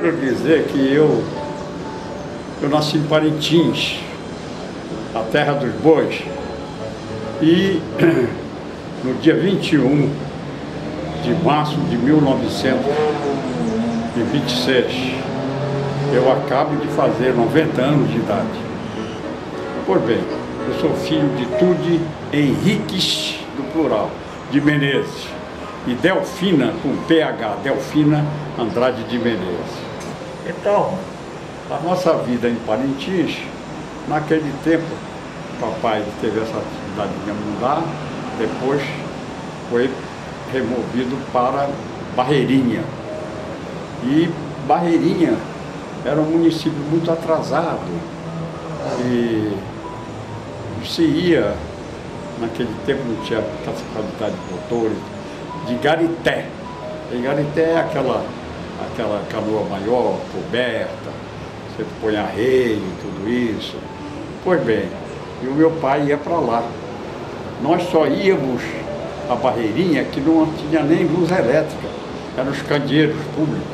alegro dizer que eu nasci em Parintins, a terra dos bois, e no dia 21 de março de 1926, eu acabo de fazer 90 anos de idade. Pois bem, eu sou filho de Tude Henriques, do plural, de Menezes, e Delfina, com PH, Delfina Andrade de Menezes. Então, a nossa vida em Parintins, naquele tempo, papai teve essa atividade de mudar, depois foi removido para Barreirinha. E Barreirinha era um município muito atrasado e se ia, naquele tempo não tinha tanta qualidade de motores, de Garité. E Garité é aquela canoa maior, coberta, você põe arreio e tudo isso. Pois bem, e o meu pai ia para lá. Nós só íamos a Barreirinha, que não tinha nem luz elétrica, eram os candeeiros públicos.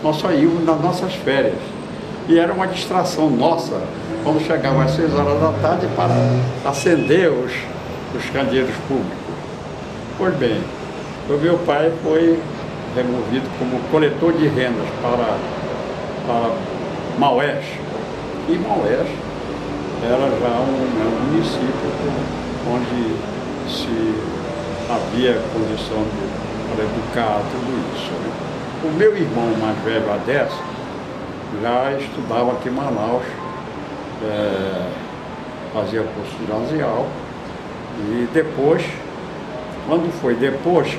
Nós só íamos nas nossas férias. E era uma distração nossa, quando chegava às 6 horas da tarde, para acender os candeeiros públicos. Pois bem, o meu pai foi removido como coletor de rendas para Maués. E Maués era já um município onde se havia condição para educar tudo isso, né? O meu irmão mais velho, Adécio, já estudava aqui em Manaus, fazia curso ginasial, e depois, quando foi depois,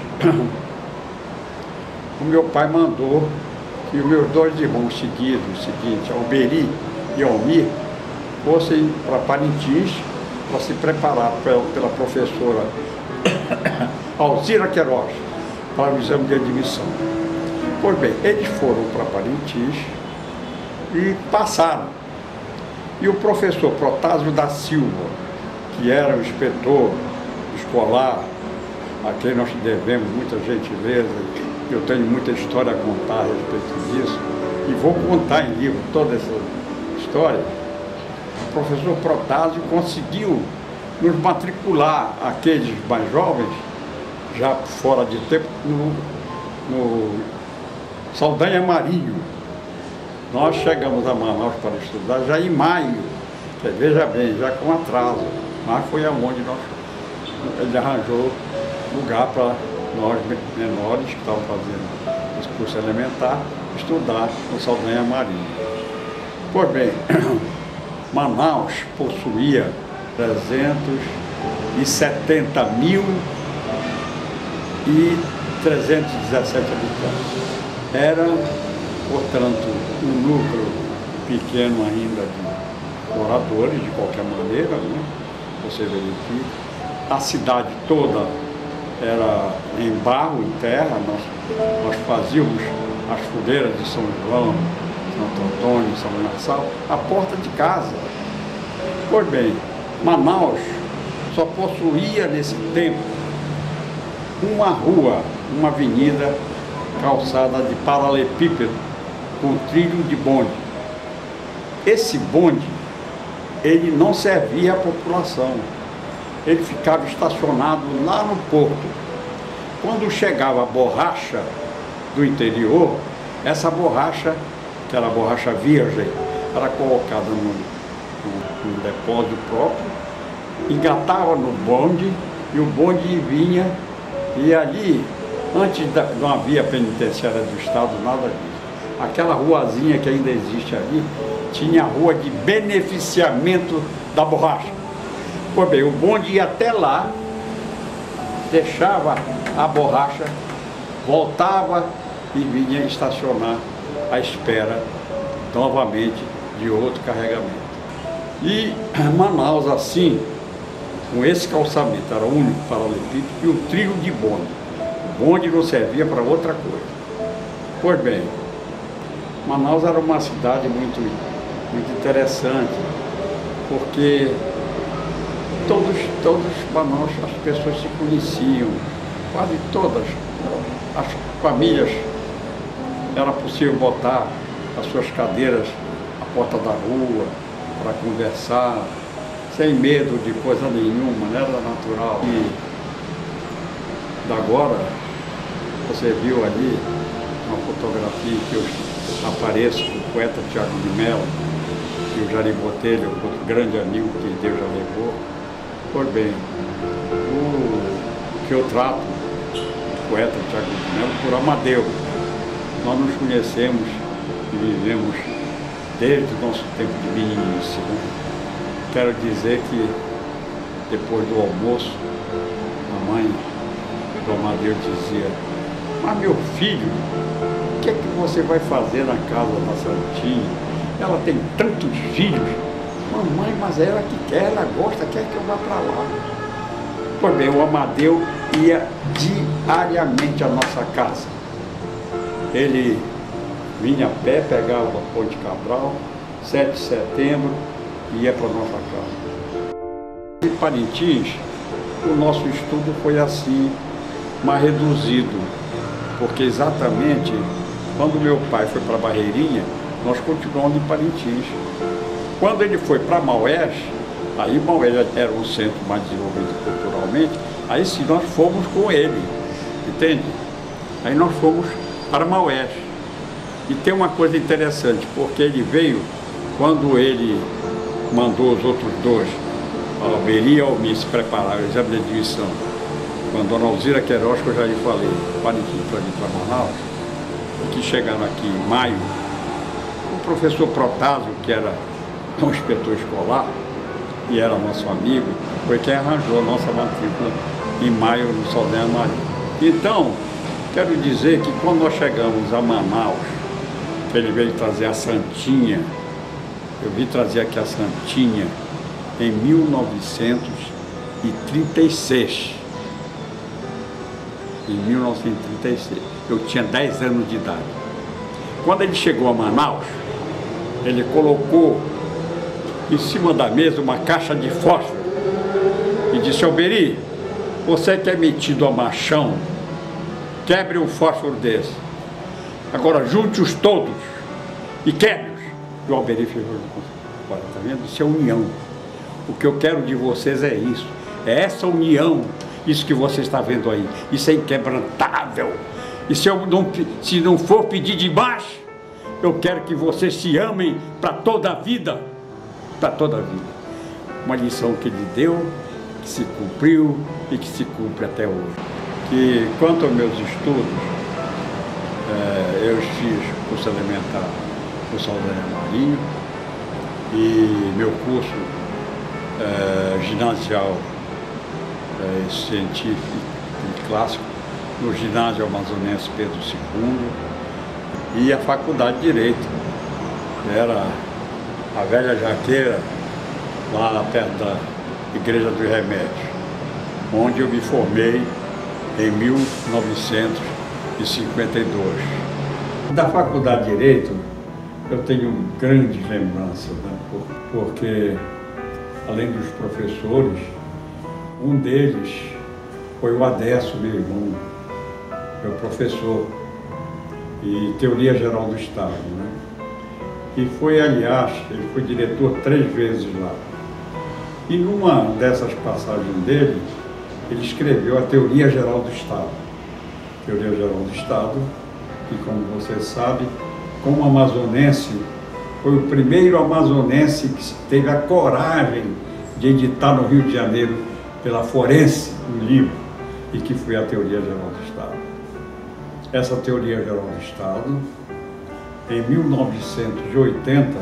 o meu pai mandou que os meus dois irmãos seguidos, Alberi e Almir, fossem para Parintins para se preparar pela professora Alzira Queiroz para o exame de admissão. Pois bem, eles foram para Parintins e passaram. E o professor Protásio da Silva, que era o inspetor escolar, a quem nós devemos muita gentileza, eu tenho muita história a contar a respeito disso, e vou contar em livro toda essa história. O professor Protásio conseguiu nos matricular, aqueles mais jovens, já fora de tempo, no Saldanha Marinho. Nós chegamos a Manaus para estudar já em maio, veja bem, já com atraso, mas foi aonde ele arranjou lugar para nós menores que estavam fazendo esse curso elementar, estudar no Saldanha Marinho. Pois bem, Manaus possuía 370.317 habitantes. Era, portanto, um núcleo pequeno ainda de moradores, de qualquer maneira, né? Você verifica. A cidade toda era em barro, em terra. Nós fazíamos as fogueiras de São João, Santo Antônio, São Gonçalo, à porta de casa. Pois bem, Manaus só possuía nesse tempo uma rua, uma avenida calçada de paralelepípedo com trilho de bonde. Esse bonde, ele não servia à população, ele ficava estacionado lá no porto. Quando chegava a borracha do interior, essa borracha, que era a borracha virgem, era colocada num depósito próprio, engatava no bonde e o bonde vinha, e ali, antes não havia penitenciária do Estado, nada disso. Aquela ruazinha que ainda existe ali, tinha a rua de beneficiamento da borracha. Pois bem, o bonde ia até lá, deixava a borracha, voltava e vinha estacionar à espera novamente de outro carregamento. E Manaus, assim, com esse calçamento, era o único paralelepípedo, e o trilho de bonde. O bonde não servia para outra coisa. Pois bem, Manaus era uma cidade muito interessante, porque todos Manaus, as pessoas se conheciam, quase todas as famílias era possível botar as suas cadeiras à porta da rua para conversar, sem medo de coisa nenhuma, não era natural. E agora, você viu ali uma fotografia que eu apareço do poeta Tiago de Mello, e o Jari Botelho, outro grande amigo que Deus já levou. Pois bem, o que eu trato, o poeta Tiago de Mello, por Amadeu. Nós nos conhecemos e vivemos desde o nosso tempo de meninice, né? Quero dizer que depois do almoço, a mãe do Amadeu dizia: mas meu filho, o que é que você vai fazer na casa da Santinha? Ela tem tantos filhos. Mamãe, mas ela que quer, ela gosta, quer que eu vá para lá. Pois bem, o Amadeu ia diariamente à nossa casa. Ele vinha a pé, pegava a Ponte Cabral, 7 de setembro, e ia para a nossa casa. Em Parintins, o nosso estudo foi assim, mais reduzido, porque exatamente quando meu pai foi para Barreirinha, nós continuamos em Parintins. Quando ele foi para Maués, aí Maués era um centro mais desenvolvido culturalmente, aí sim nós fomos com ele, entende? Aí nós fomos para Maués. E tem uma coisa interessante, porque ele veio, quando ele mandou os outros dois, a Alberi e a Almir, se preparar o exame de admissão, com a dona Alzira Queiroz, que eu já lhe falei, para vir para Manaus, que chegaram aqui em maio, o professor Protásio, que era um inspetor escolar, e era nosso amigo, foi quem arranjou a nossa matrícula em maio no Saldanha Maria. Então, quero dizer que quando nós chegamos a Manaus, ele veio trazer a Santinha, eu vim trazer aqui a Santinha em 1936. Em 1936. Eu tinha 10 anos de idade. Quando ele chegou a Manaus, ele colocou em cima da mesa uma caixa de fósforo e disse: Alberi, você que é metido a machão, quebre um fósforo desse. Agora junte-os todos e quebre-os. E o Alberi fez: olha, tá vendo? Isso é união. O que eu quero de vocês é isso. É essa união, isso que você está vendo aí. Isso é inquebrantável. E se não for pedir demais, eu quero que vocês se amem para toda a vida. Para toda a vida. Uma lição que ele deu, que se cumpriu e que se cumpre até hoje. Que quanto aos meus estudos, eu fiz curso elementar no Saldanha Marinho e meu curso ginasial científico e clássico no ginásio amazonense Pedro II e a faculdade de Direito, que era a velha Jaqueira, lá perto da Igreja dos Remédios, onde eu me formei em 1952. Da faculdade de Direito, eu tenho grandes lembranças, né? Porque, além dos professores, um deles foi o Adesso, meu irmão, meu professor, e Teoria Geral do Estado, né? E foi, aliás, ele foi diretor 3 vezes lá. E numa dessas passagens dele, ele escreveu a Teoria Geral do Estado. Teoria Geral do Estado, que, como você sabe, como amazonense, foi o primeiro amazonense que teve a coragem de editar no Rio de Janeiro, pela Forense, um livro, e que foi a Teoria Geral do Estado. Essa Teoria Geral do Estado, em 1980,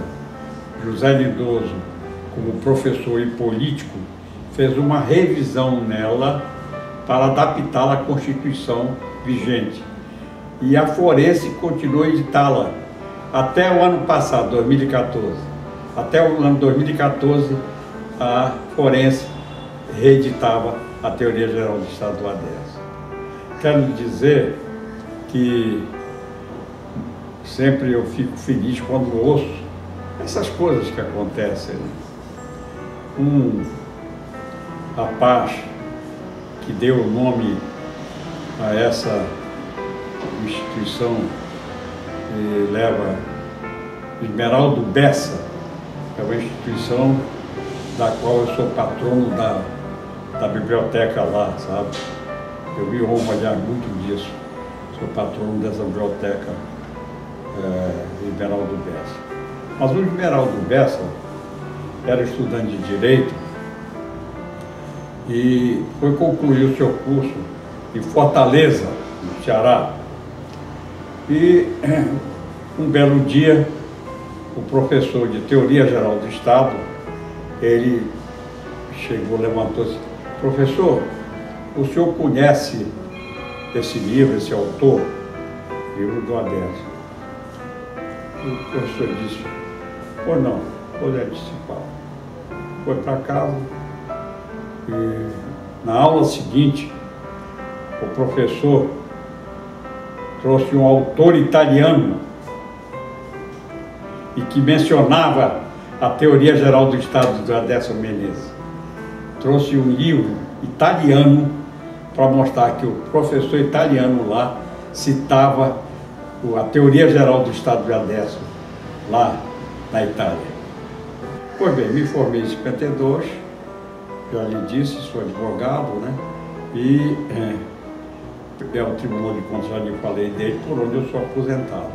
José Lindoso, como professor e político, fez uma revisão nela para adaptá-la à Constituição vigente. E a Forense continuou a editá-la até o ano passado, 2014. Até o ano 2014, a Forense reeditava a Teoria Geral do Estado do Adesso. Quero dizer que sempre eu fico feliz quando ouço essas coisas que acontecem. Um rapaz que deu o nome a essa instituição e leva Esmeraldo Bessa, que é uma instituição da qual eu sou patrono da biblioteca lá, sabe? Eu me orgulhar muito disso. Sou patrono dessa biblioteca Esmeraldo Bessa. Mas o Esmeraldo Bessa era estudante de Direito e foi concluir o seu curso em Fortaleza, no Ceará. E um belo dia, o professor de Teoria Geral do Estado, ele chegou, levantou-se: professor, o senhor conhece esse livro, esse autor? Livro do Aderso. O professor disse: pois não, hoje é discipado. Foi para casa e na aula seguinte o professor trouxe um autor italiano e que mencionava a Teoria Geral do Estado do Aderso Menezes. Trouxe um livro italiano para mostrar que o professor italiano lá citava a Teoria Geral do Estado de Aderso lá na Itália. Pois bem, me formei em 52, já lhe disse, sou advogado, né? E é o Tribunal de Contas, já lhe falei dele, por onde eu sou aposentado.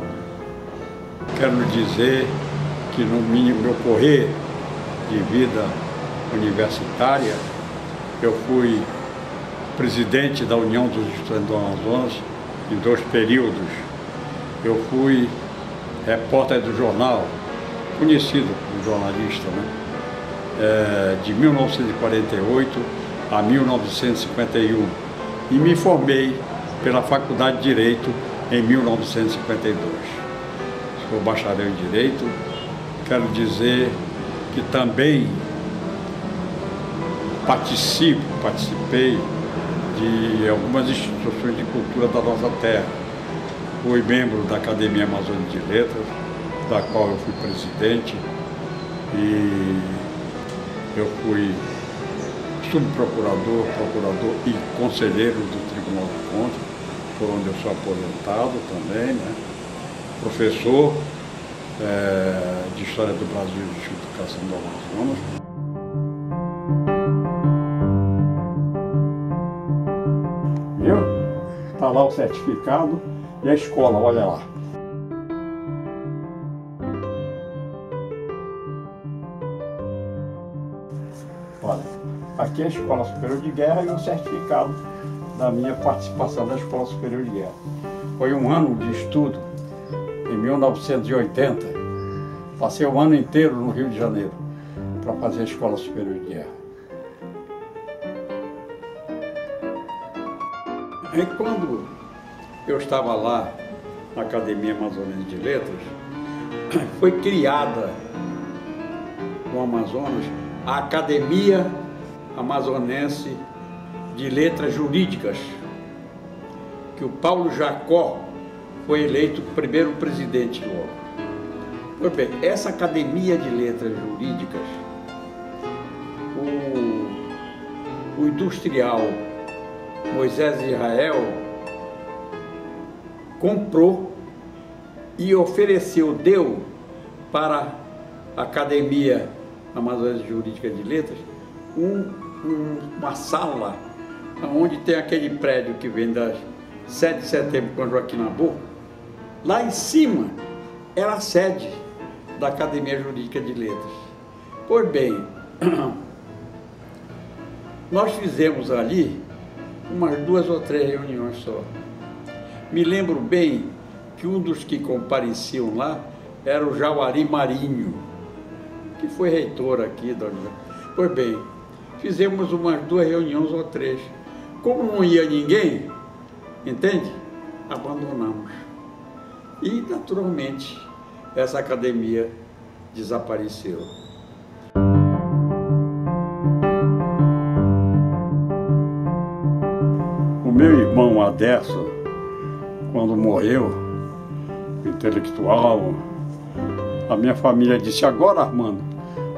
Quero lhe dizer que no meu correr de vida universitária, eu fui presidente da União dos Estudantes do Amazonas em 2 períodos. Eu fui repórter do jornal, conhecido como jornalista, né? De 1948 a 1951. E me formei pela Faculdade de Direito em 1952. Sou bacharel em Direito. Quero dizer que também participei de algumas instituições de cultura da nossa terra. Fui membro da Academia Amazônica de Letras, da qual eu fui presidente, e eu fui subprocurador, procurador e conselheiro do Tribunal de Contas, por onde eu sou aposentado também, né? Professor de História do Brasil e de Educação do Amazonas. Viu? Está lá o certificado e a escola, olha lá. Olha, aqui é a Escola Superior de Guerra e o certificado da minha participação na Escola Superior de Guerra. Foi um ano de estudo, em 1980. Passei o ano inteiro no Rio de Janeiro para fazer a Escola Superior de Guerra. E quando eu estava lá na Academia Amazonense de Letras, foi criada no Amazonas a Academia Amazonense de Letras Jurídicas, que o Paulo Jacó foi eleito o primeiro presidente logo. Pois bem, essa Academia de Letras Jurídicas, o industrial Moisés Israel comprou e ofereceu, deu para a Academia Amazonense Jurídica de Letras uma sala onde tem aquele prédio que vem das 7 de setembro com Joaquim Nabuco. Lá em cima era a sede da Academia Jurídica de Letras. Pois bem, nós fizemos ali umas 2 ou 3 reuniões só. Me lembro bem que um dos que compareciam lá era o Jauari Marinho, que foi reitor aqui da universidade. Pois bem, fizemos umas 2 reuniões ou 3. Como não ia ninguém, entende? Abandonamos. E, naturalmente, essa academia desapareceu. O meu irmão Aderso, quando morreu, intelectual, a minha família disse: agora, Armando,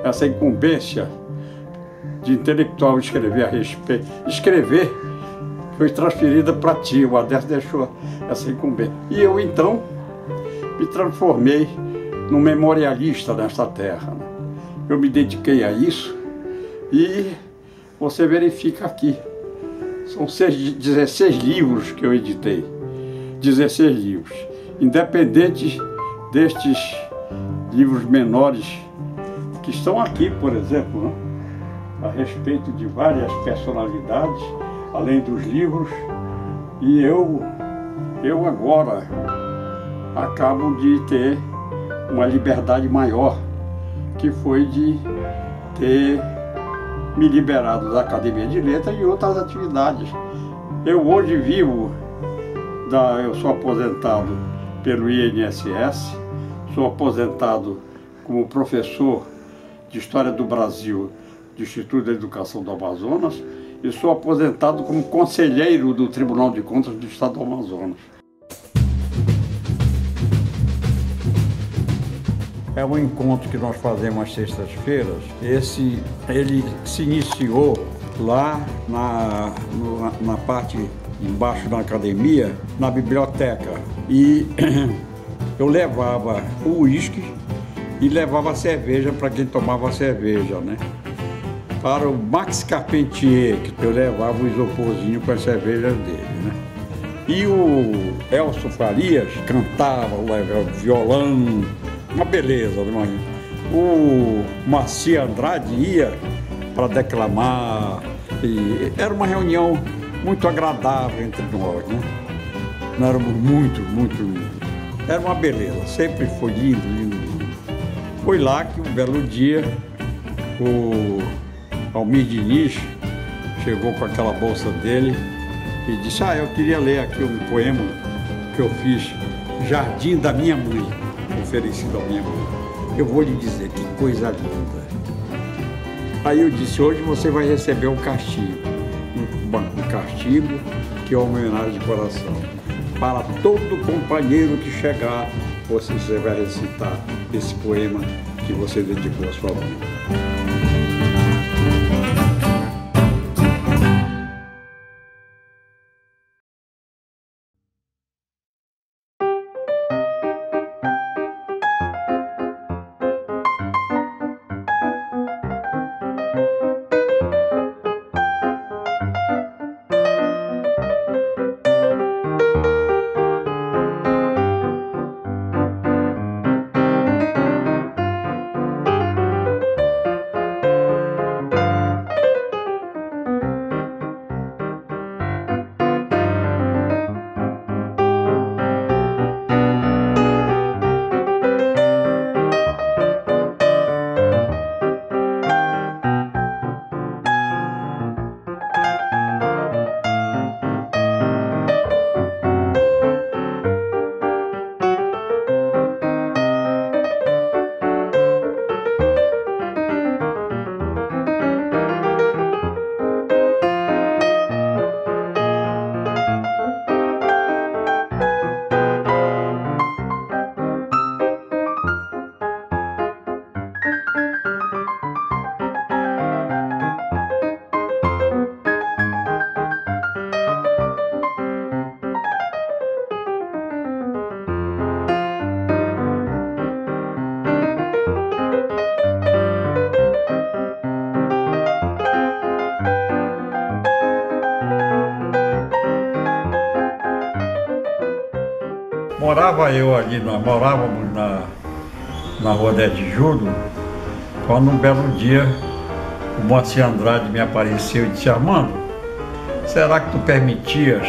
essa incumbência de intelectual escrever foi transferida para ti. O Aderso deixou essa incumbência. E eu, então, me transformei num memorialista nesta terra, né? Eu me dediquei a isso e você verifica aqui. São 16 livros que eu editei. 16 livros. Independente destes livros menores que estão aqui, por exemplo, né? A respeito de várias personalidades, além dos livros. E eu agora acabo de ter uma liberdade maior, que foi de ter me liberado da Academia de Letras e outras atividades. Eu hoje vivo, eu sou aposentado pelo INSS, sou aposentado como professor de História do Brasil do Instituto da Educação do Amazonas e sou aposentado como conselheiro do Tribunal de Contas do Estado do Amazonas. É um encontro que nós fazemos às sextas-feiras. Ele se iniciou lá na parte embaixo da academia, na biblioteca. E eu levava o uísque e levava a cerveja para quem tomava cerveja, né? Para o Max Carpentier, que eu levava o isoporzinho com as cervejas dele, né? E o Elcio Farias cantava, levava violão, uma beleza, né? O Marci Andrade ia para declamar, e era uma reunião muito agradável entre nós, né? Nós éramos muito, era uma beleza, sempre foi lindo, lindo, lindo. Foi lá que um belo dia o Almir Diniz chegou com aquela bolsa dele e disse: eu queria ler aqui um poema que eu fiz, Jardim da Minha Mãe, oferecido à minha mãe. Eu vou lhe dizer, que coisa linda. Aí eu disse: hoje você vai receber um castigo, um castigo que é uma homenagem de coração. Para todo companheiro que chegar, você vai recitar esse poema que você dedicou à sua mãe. Morávamos na Rua 10 de Julho, quando um belo dia o Marci Andrade me apareceu e disse: Armando, será que tu permitias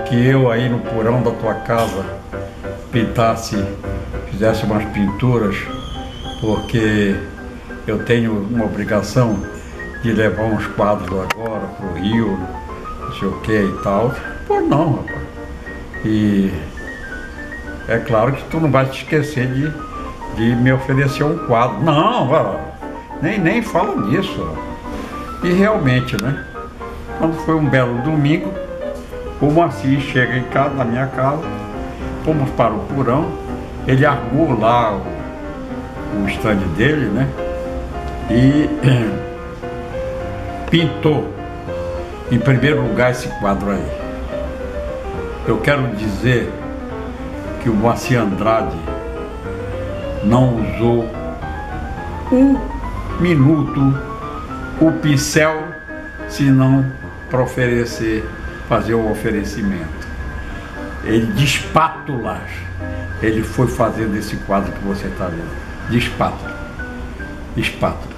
que eu aí no porão da tua casa fizesse umas pinturas, porque eu tenho uma obrigação de levar uns quadros agora para o Rio, não sei o que e tal. Pô, não, rapaz. E é claro que tu não vai te esquecer de me oferecer um quadro. Não, nem fala nisso. E realmente, né? Quando foi um belo domingo, o Marci chega em casa, na minha casa, fomos para o porão, ele armou lá o stand dele, né? E pintou, em primeiro lugar, esse quadro aí. Eu quero dizer que o Moacir Andrade não usou um minuto o pincel, senão para fazer o oferecimento. Ele de espátulas, ele foi fazendo esse quadro que você está vendo, de espátula, espátula.